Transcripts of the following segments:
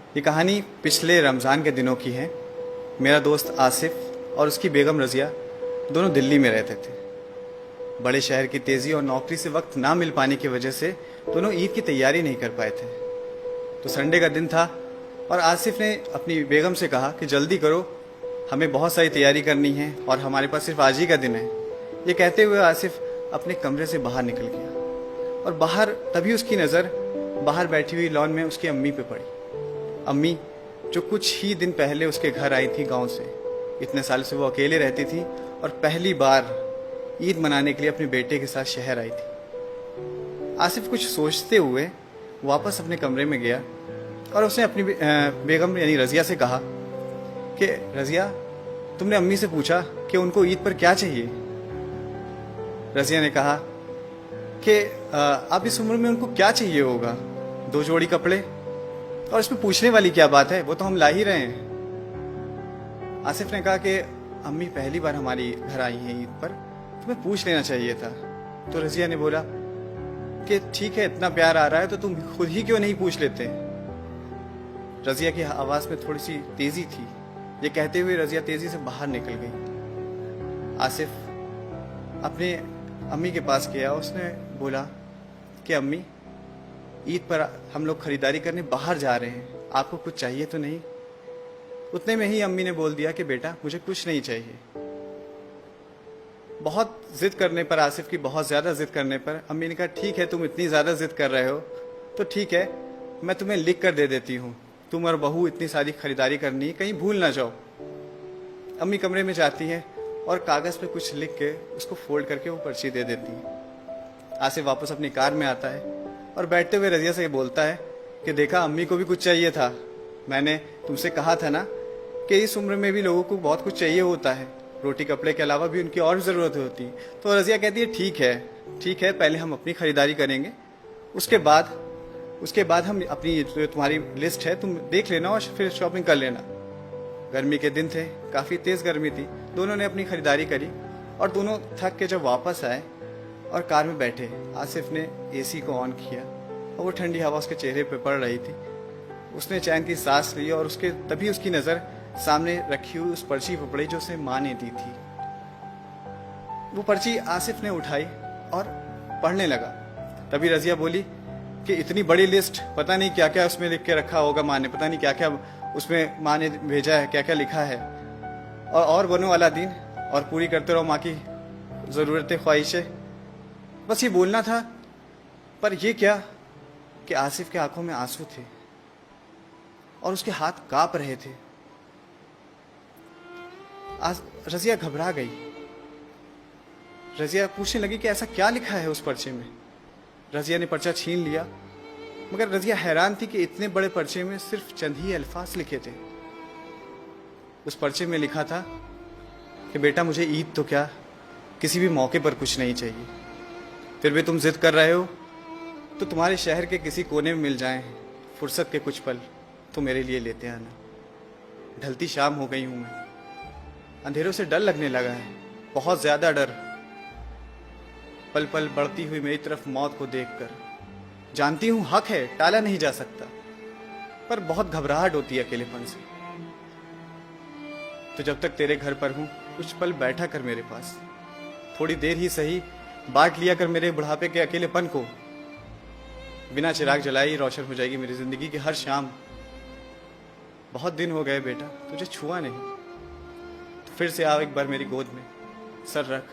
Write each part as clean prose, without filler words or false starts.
ये कहानी पिछले रमज़ान के दिनों की है। मेरा दोस्त आसिफ और उसकी बेगम रज़िया दोनों दिल्ली में रहते थे। बड़े शहर की तेज़ी और नौकरी से वक्त ना मिल पाने की वजह से दोनों ईद की तैयारी नहीं कर पाए थे। तो संडे का दिन था और आसिफ ने अपनी बेगम से कहा कि जल्दी करो, हमें बहुत सारी तैयारी करनी है और हमारे पास सिर्फ आज ही का दिन है। ये कहते हुए आसिफ अपने कमरे से बाहर निकल गया और बाहर तभी उसकी नज़र बाहर बैठी हुई लॉन में उसकी अम्मी पे पड़ी। अम्मी जो कुछ ही दिन पहले उसके घर आई थी गांव से। इतने साल से वो अकेले रहती थी और पहली बार ईद मनाने के लिए अपने बेटे के साथ शहर आई थी। आसिफ कुछ सोचते हुए वापस अपने कमरे में गया और उसने अपनी बेगम यानी रज़िया से कहा कि रज़िया, तुमने अम्मी से पूछा कि उनको ईद पर क्या चाहिए? रज़िया ने कहा कि अब इस उम्र में उनको क्या चाहिए होगा, 2 जोड़ी कपड़े, और इसमें पूछने वाली क्या बात है, वो तो हम ला ही रहे हैं। आसिफ ने कहा कि अम्मी पहली बार हमारी घर आई हैं ईद पर, तुम्हें पूछ लेना चाहिए था। तो रज़िया ने बोला कि ठीक है, इतना प्यार आ रहा है तो तुम खुद ही क्यों नहीं पूछ लेते। रज़िया की आवाज में थोड़ी सी तेजी थी। ये कहते हुए रज़िया तेजी से बाहर निकल गई। आसिफ अपने अम्मी के पास गया। उसने बोला कि अम्मी, ईद पर हम लोग खरीदारी करने बाहर जा रहे हैं, आपको कुछ चाहिए तो नहीं? उतने में ही अम्मी ने बोल दिया कि बेटा, मुझे कुछ नहीं चाहिए। बहुत जिद करने पर, आसिफ की बहुत ज्यादा जिद करने पर अम्मी ने कहा ठीक है, तुम इतनी ज्यादा जिद कर रहे हो तो ठीक है, मैं तुम्हें लिख कर दे देती हूँ। तुम और बहू इतनी सारी खरीदारी करनी है, कहीं भूल ना जाओ। अम्मी कमरे में जाती है और कागज पे कुछ लिख के उसको फोल्ड करके वो पर्ची दे देती है। आसिफ वापस अपनी कार में आता है और बैठते हुए रज़िया से बोलता है कि देखा, अम्मी को भी कुछ चाहिए था। मैंने तुमसे कहा था ना कि इस उम्र में भी लोगों को बहुत कुछ चाहिए होता है, रोटी कपड़े के अलावा भी उनकी और ज़रूरत होती है। तो रज़िया कहती है ठीक है, पहले हम अपनी खरीदारी करेंगे, उसके बाद हम अपनी जो तुम्हारी लिस्ट है तुम देख लेना और फिर शॉपिंग कर लेना। गर्मी के दिन थे, काफ़ी तेज़ गर्मी थी। दोनों ने अपनी खरीदारी करी और दोनों थक के जब वापस आए और कार में बैठे, आसिफ ने एसी को ऑन किया और वो ठंडी हवा उसके चेहरे पे पड़ रही थी। उसने चैन की सांस ली और तभी उसकी नज़र सामने रखी हुई उस पर्ची पर पड़ी जो उसे माँ ने दी थी। वो पर्ची आसिफ ने उठाई और पढ़ने लगा। तभी रज़िया बोली कि इतनी बड़ी लिस्ट, पता नहीं क्या क्या उसमें लिख के रखा होगा माँ ने, पता नहीं क्या क्या उसमें माँ ने भेजा है, क्या क्या लिखा है। और बनो वाला दिन, और पूरी करते रहो माँ की ज़रूरतें, ख्वाहिशें। बस ये बोलना था, पर ये क्या कि आसिफ के आंखों में आंसू थे और उसके हाथ कांप रहे थे। रज़िया घबरा गई। रज़िया पूछने लगी कि ऐसा क्या लिखा है उस पर्चे में। रज़िया ने पर्चा छीन लिया, मगर रज़िया हैरान थी कि इतने बड़े पर्चे में सिर्फ चंद ही अल्फाज लिखे थे। उस पर्चे में लिखा था कि बेटा, मुझे ईद तो क्या, किसी भी मौके पर कुछ नहीं चाहिए। फिर भी तुम जिद कर रहे हो तो तुम्हारे शहर के किसी कोने में मिल जाएं फुर्सत के कुछ पल, तो मेरे लिए लेते आना। ढलती शाम हो गई हूं मैं, अंधेरों से डर लगने लगा है, बहुत ज्यादा डर। पल पल बढ़ती हुई मेरी तरफ मौत को देखकर। जानती हूं हक है, टाला नहीं जा सकता, पर बहुत घबराहट होती है अकेलेपन से। तो जब तक तेरे घर पर हूं, कुछ पल बैठा कर मेरे पास, थोड़ी देर ही सही बांट लिया कर मेरे बुढ़ापे के अकेलेपन को। बिना चिराग जलाए ही रोशन हो जाएगी मेरी जिंदगी की हर शाम। बहुत दिन हो गए बेटा, तुझे छुआ नहीं, तो फिर से आओ एक बार मेरी गोद में, सर रख,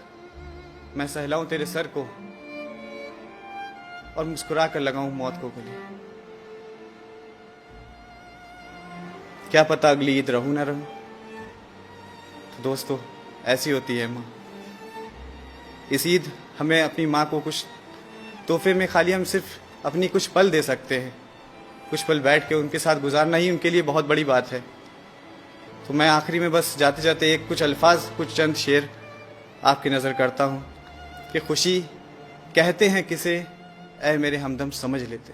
मैं सहलाऊं तेरे सर को और मुस्कुरा कर लगाऊं मौत को गले। क्या पता अगली ईद रहूं ना रहूं। तो दोस्तों, ऐसी होती है माँ। इस ईद हमें अपनी माँ को कुछ तोहफे में खाली हम सिर्फ अपनी कुछ पल दे सकते हैं। कुछ पल बैठ के उनके साथ गुजारना ही उनके लिए बहुत बड़ी बात है। तो मैं आखिरी में बस जाते जाते एक कुछ अल्फाज, कुछ चंद शेर आपकी नज़र करता हूँ कि खुशी कहते हैं किसे, ऐ मेरे हमदम समझ लेते।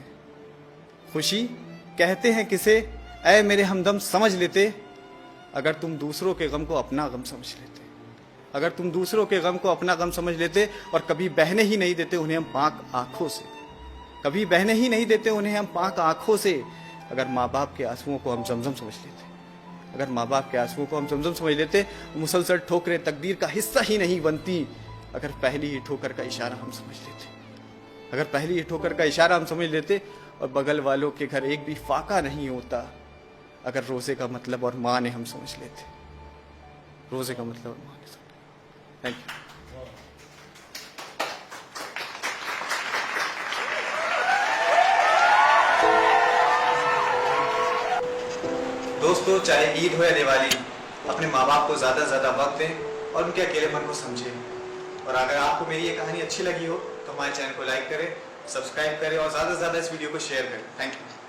खुशी कहते हैं किसे, ऐ मेरे हमदम समझ लेते, अगर तुम दूसरों के गम को अपना गम समझ लेते। अगर तुम दूसरों के गम को अपना गम समझ लेते और कभी बहने ही नहीं देते उन्हें हम पाक आंखों से, कभी बहने ही नहीं देते उन्हें हम पाक आंखों से, अगर माँ बाप के आंसुओं को हम जमजम समझ लेते, अगर माँ बाप के आंसुओं को हम जमजम समझ लेते, मुसलसल ठोकरें तकदीर का हिस्सा ही नहीं बनती। अगर पहली ही ठोकर का इशारा हम समझ लेते, अगर पहली ही ठोकर का इशारा हम समझ लेते, और बगल वालों के घर एक भी फाका नहीं होता। अगर रोजे का मतलब और माने हम समझ लेते, रोजे का मतलब और माने समझ। Thank you. दोस्तों, चाहे ईद हो या दिवाली, अपने माँ बाप को ज़्यादा से ज़्यादा वक्त दें और उनके अकेलेपन को समझें। और अगर आपको मेरी ये कहानी अच्छी लगी हो तो हमारे चैनल को लाइक करें, सब्सक्राइब करें और ज़्यादा से ज़्यादा इस वीडियो को शेयर करें। Thank you.